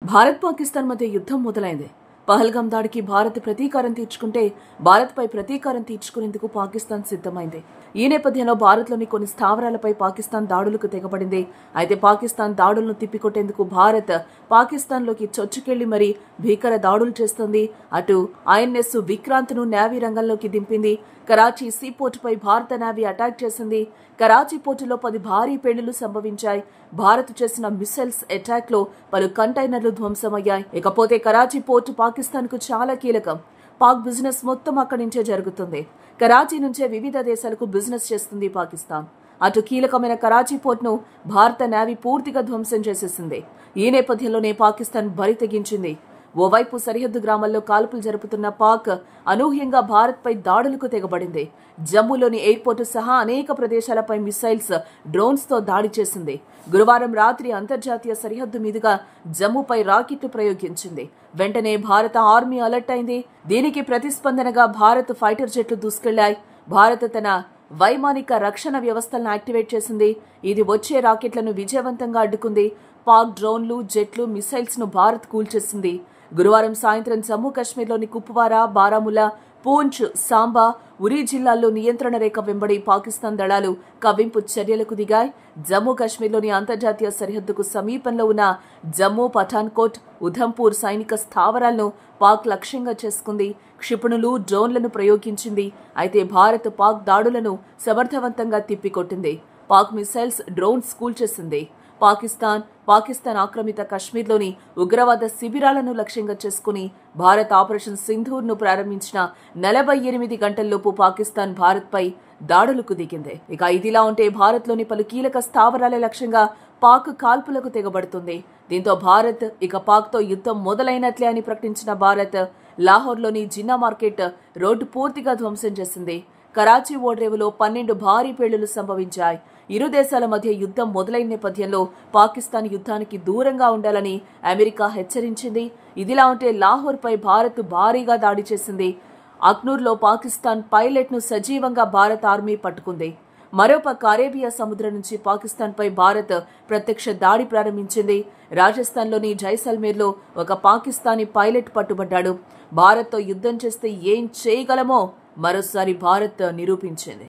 భారత్ పాకిస్తాన్ మధ్య యుద్ధం మొదలైంది. పహల్గాం దాడికి భారత్ ప్రతీకారం తీర్చుకుంటే భారత్పై ప్రతీకారం తీర్చుకునేందుకు పాకిస్తాన్ సిద్ధమైంది. ఈ నేపథ్యంలో భారత్లోని కొన్ని స్థావరాలపై పాకిస్తాన్ దాడులకు తెగబడింది. అయితే పాకిస్తాన్ దాడులను తిప్పికొట్టేందుకు భారత్ పాకిస్తాన్లోకి చొచ్చుకెళ్లి మరీ భీకర దాడులు చేస్తోంది. అటు ఐఎన్ఎస్ విక్రాంత్ను నేవీ రంగంలోకి దింపింది. కరాచీ సీపోర్టుపై భారత నేవీ అటాక్ చేసింది. కరాచీ పోర్టులో 10 భారీ పేలుళ్లు సంభవించాయి. భారత్ చేసిన మిసైల్స్ అటాక్ లో పలు కంటైనర్లు ధ్వంసమయ్యాయి. ఇకపోతే కరాచీ పోర్టు పాకిస్తాన్ కు చాలా కీలకం. పాక్ బిజినెస్ మొత్తం అక్కడి నుంచే జరుగుతుంది. కరాచీ నుంచే వివిధ దేశాలకు బిజినెస్ చేస్తుంది పాకిస్తాన్. అటు కీలకమైన కరాచీ పోర్టును భారత నేవీ పూర్తిగా ధ్వంసం చేసేసింది. ఈ నేపథ్యంలోనే పాకిస్తాన్ బరి తెగించింది. ఓవైపు సరిహద్దు గ్రామాల్లో కాల్పులు జరుపుతున్న పాక్ అనూహ్యంగా భారత్పై దాడులకు తెగబడింది. జమ్మూలోని ఎయిర్పోర్టు సహా అనేక ప్రదేశాలపై మిసైల్స్, డ్రోన్స్ తో దాడి చేసింది. గురువారం రాత్రి అంతర్జాతీయ సరిహద్దు మీదుగా జమ్మూపై రాకెట్లు ప్రయోగించింది. వెంటనే భారత ఆర్మీ అలర్ట్ అయింది. దీనికి ప్రతిస్పందనగా భారత్ ఫైటర్ జెట్లు దూసుకెళ్లాయి. భారత్ తన వైమానిక రక్షణ వ్యవస్థలను యాక్టివేట్ చేసింది. ఇది వచ్చే రాకెట్లను విజయవంతంగా అడ్డుకుంది. పాక్ డ్రోన్లు, జెట్లు, మిసైల్స్ ను భారత్ కూల్చేసింది. గురువారం సాయంత్రం జమ్మూ కశ్మీర్లోని కుప్వారా, బారాముల్లా, పూంచ్, సాంబా, ఉరీ జిల్లాల్లో నియంత్రణ రేఖ వెంబడి పాకిస్తాన్ దళాలు కవ్వింపు చర్యలకు దిగాయి. జమ్మూ కశ్మీర్లోని అంతర్జాతీయ సరిహద్దుకు సమీపంలో ఉన్న జమ్మూ, పఠాన్కోట్, ఉధంపూర్ సైనిక స్థావరాలను పాక్ లక్ష్యంగా చేసుకుంది. క్షిపణులు, డ్రోన్లను ప్రయోగించింది. అయితే భారత్ పాక్ దాడులను సమర్థవంతంగా తిప్పికొట్టింది. పాక్ మిసైల్స్, డ్రోన్స్ కూల్చేసింది. పాకిస్తాన్ ఆక్రమిత కశ్మీర్లోని ఉగ్రవాద శిబిరాలను లక్ష్యంగా చేసుకుని భారత్ ఆపరేషన్ సింధూర్ను ప్రారంభించిన 48 గంటల్లోపు పాకిస్తాన్ భారత్పై దాడులకు దిగింది. ఇక ఇదిలా ఉంటే భారత్లోని పలు కీలక స్థావరాల లక్ష్యంగా పాక్ కాల్పులకు తెగబడుతుంది. దీంతో భారత్ ఇక పాక్తో యుద్ధం మొదలైనట్లే అని ప్రకటించిన భారత్ లాహోర్లోని జిన్నా మార్కెట్ రోడ్డు పూర్తిగా ధ్వంసం చేసింది. కరాచీ ఓడరేవులో 12 భారీ పేలుళ్లు సంభవించాయి. ఇరు దేశాల మధ్య యుద్ధం మొదలైన నేపథ్యంలో పాకిస్తాన్ యుద్ధానికి దూరంగా ఉండాలని అమెరికా హెచ్చరించింది. ఇదిలా ఉంటే లాహోర్పై భారత్ భారీగా దాడి చేసింది. అఖ్నూర్లో పాకిస్తాన్ పైలట్ను సజీవంగా భారత ఆర్మీ పట్టుకుంది. మరోపక్క అరేబియా సముద్రం నుంచి పాకిస్తాన్పై భారత్ ప్రత్యక్ష దాడి ప్రారంభించింది. రాజస్థాన్లోని జైసల్మేర్లో ఒక పాకిస్తానీ పైలట్ పట్టుబడ్డాడు. భారత్తో యుద్ధం చేస్తే ఏం చేయగలమో మరోసారి భారత్ నిరూపించింది.